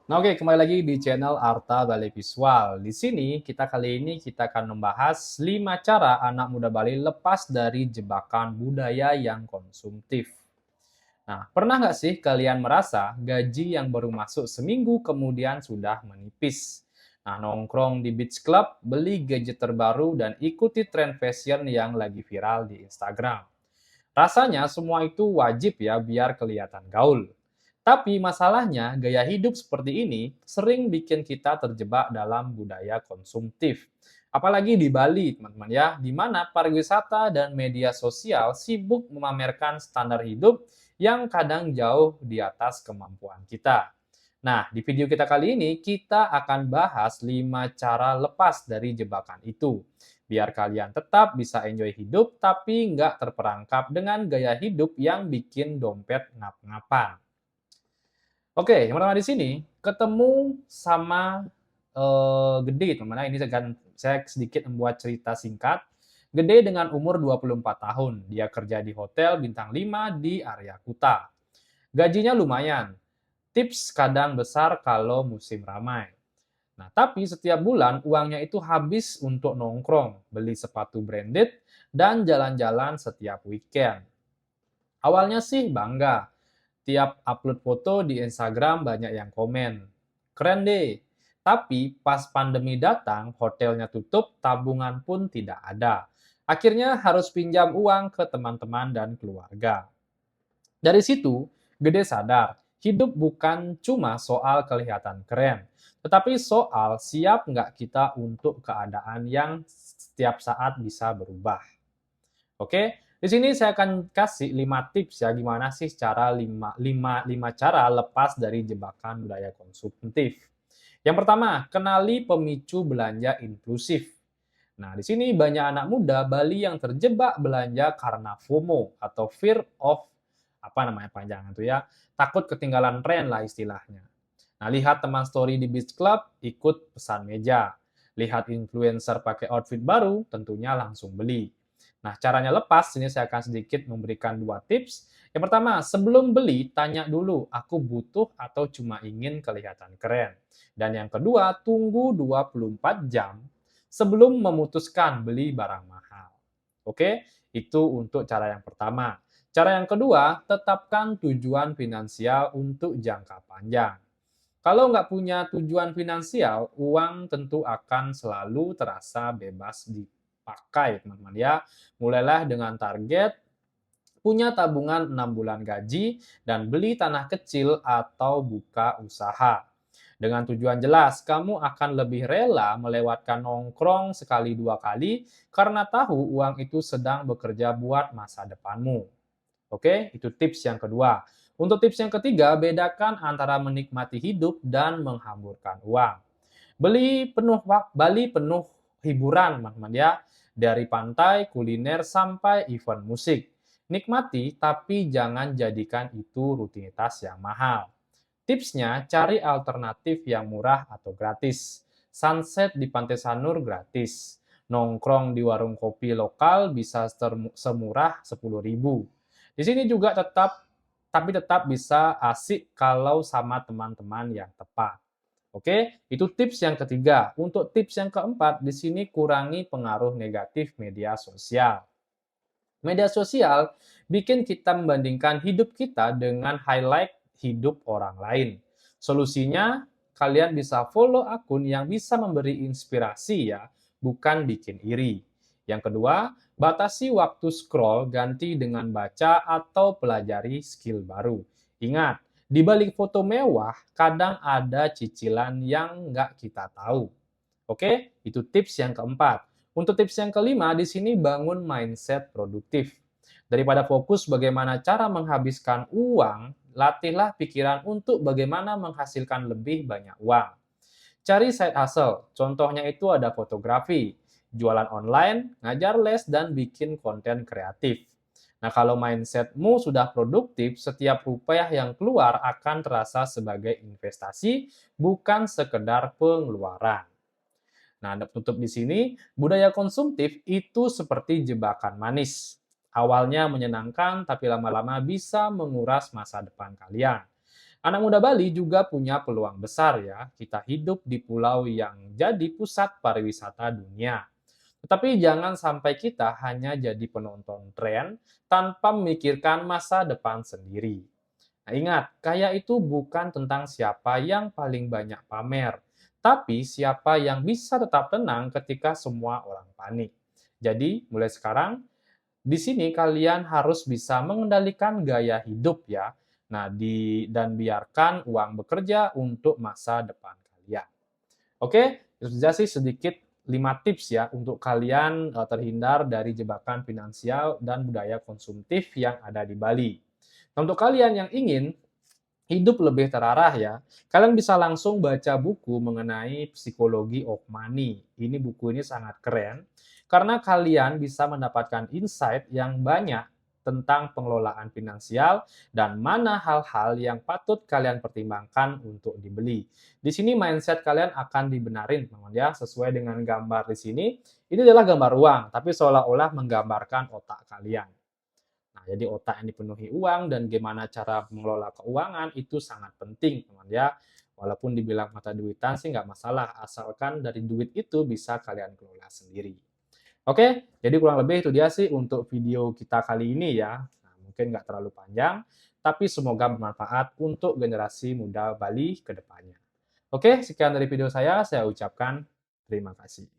Nah, oke, kembali lagi di channel Arta Bali Visual. Di sini kita akan membahas 5 cara anak muda Bali lepas dari jebakan budaya yang konsumtif. Nah, pernah nggak sih kalian merasa gaji yang baru masuk seminggu kemudian sudah menipis? Nah, nongkrong di beach club, beli gadget terbaru, dan ikuti tren fashion yang lagi viral di Instagram. Rasanya semua itu wajib ya biar kelihatan gaul. Tapi masalahnya gaya hidup seperti ini sering bikin kita terjebak dalam budaya konsumtif. Apalagi di Bali, teman-teman ya, di mana pariwisata dan media sosial sibuk memamerkan standar hidup yang kadang jauh di atas kemampuan kita. Nah, di video kita kali ini kita akan bahas 5 cara lepas dari jebakan itu biar kalian tetap bisa enjoy hidup tapi nggak terperangkap dengan gaya hidup yang bikin dompet ngap-ngapan. Oke, yang pertama di sini ketemu sama Gede, teman-teman. Ini saya sedikit membuat cerita singkat. Gede dengan umur 24 tahun, dia kerja di hotel bintang 5 di area Kuta. Gajinya lumayan, tips kadang besar kalau musim ramai. Nah, tapi setiap bulan uangnya itu habis untuk nongkrong, beli sepatu branded, dan jalan-jalan setiap weekend. Awalnya sih bangga. Tiap upload foto di Instagram banyak yang komen. Keren deh. Tapi pas pandemi datang, hotelnya tutup, tabungan pun tidak ada. Akhirnya harus pinjam uang ke teman-teman dan keluarga. Dari situ, Gede sadar, hidup bukan cuma soal kelihatan keren, tetapi soal siap nggak kita untuk keadaan yang setiap saat bisa berubah. Oke, di sini saya akan kasih 5 tips ya gimana sih cara 5 cara lepas dari jebakan budaya konsumtif. Yang pertama, kenali pemicu belanja impulsif. Nah, di sini banyak anak muda Bali yang terjebak belanja karena FOMO atau fear of apa namanya panjangan itu ya, takut ketinggalan tren lah istilahnya. Nah, lihat teman story di beach club, ikut pesan meja. Lihat influencer pakai outfit baru, tentunya langsung beli. Nah, caranya lepas, ini saya akan sedikit memberikan 2 tips. Yang pertama, sebelum beli, tanya dulu, aku butuh atau cuma ingin kelihatan keren. Dan yang kedua, tunggu 24 jam sebelum memutuskan beli barang mahal. Oke, itu untuk cara yang pertama. Cara yang kedua, tetapkan tujuan finansial untuk jangka panjang. Kalau nggak punya tujuan finansial, uang tentu akan selalu terasa bebas dipakai, teman-teman ya. Mulailah dengan target punya tabungan 6 bulan gaji dan beli tanah kecil atau buka usaha. Dengan tujuan jelas, kamu akan lebih rela melewatkan nongkrong sekali dua kali karena tahu uang itu sedang bekerja buat masa depanmu. Oke, itu tips yang kedua. Untuk tips yang ketiga, bedakan antara menikmati hidup dan menghamburkan uang. Bali penuh hiburan, teman-teman ya. Dari pantai, kuliner, sampai event musik. Nikmati, tapi jangan jadikan itu rutinitas yang mahal. Tipsnya, cari alternatif yang murah atau gratis. Sunset di Pantai Sanur gratis. Nongkrong di warung kopi lokal bisa semurah 10.000. Di sini juga tetap bisa asik kalau sama teman-teman yang tepat. Oke, itu tips yang ketiga. Untuk tips yang keempat, di sini kurangi pengaruh negatif media sosial. Media sosial bikin kita membandingkan hidup kita dengan highlight hidup orang lain. Solusinya, kalian bisa follow akun yang bisa memberi inspirasi ya, bukan bikin iri. Yang kedua, batasi waktu scroll ganti dengan baca atau pelajari skill baru. Ingat, di balik foto mewah, kadang ada cicilan yang nggak kita tahu. Oke, itu tips yang keempat. Untuk tips yang kelima, di sini bangun mindset produktif. Daripada fokus bagaimana cara menghabiskan uang, latihlah pikiran untuk bagaimana menghasilkan lebih banyak uang. Cari side hustle, contohnya itu ada fotografi, jualan online, ngajar les, dan bikin konten kreatif. Nah, kalau mindsetmu sudah produktif, setiap rupiah yang keluar akan terasa sebagai investasi, bukan sekedar pengeluaran. Nah, tutup di sini, budaya konsumtif itu seperti jebakan manis. Awalnya menyenangkan, tapi lama-lama bisa menguras masa depan kalian. Anak muda Bali juga punya peluang besar ya. Kita hidup di pulau yang jadi pusat pariwisata dunia. Tetapi jangan sampai kita hanya jadi penonton tren tanpa memikirkan masa depan sendiri. Nah, ingat, kaya itu bukan tentang siapa yang paling banyak pamer, tapi siapa yang bisa tetap tenang ketika semua orang panik. Jadi, mulai sekarang, di sini kalian harus bisa mengendalikan gaya hidup ya. Nah, dan biarkan uang bekerja untuk masa depan kalian. Oke, itu saja sih sedikit 5 tips ya untuk kalian terhindar dari jebakan finansial dan budaya konsumtif yang ada di Bali. Nah, untuk kalian yang ingin hidup lebih terarah ya, kalian bisa langsung baca buku mengenai psikologi of money. Ini buku ini sangat keren karena kalian bisa mendapatkan insight yang banyak tentang pengelolaan finansial dan mana hal-hal yang patut kalian pertimbangkan untuk dibeli. Di sini mindset kalian akan dibenarin, teman ya, sesuai dengan gambar di sini. Ini adalah gambar uang, tapi seolah-olah menggambarkan otak kalian. Nah, jadi otak yang dipenuhi uang dan gimana cara mengelola keuangan itu sangat penting, teman ya. Walaupun dibilang mata duitan sih nggak masalah, asalkan dari duit itu bisa kalian kelola sendiri. Oke, jadi kurang lebih itu dia sih untuk video kita kali ini ya. Nah, mungkin nggak terlalu panjang, tapi semoga bermanfaat untuk generasi muda Bali ke depannya. Oke, sekian dari video saya ucapkan terima kasih.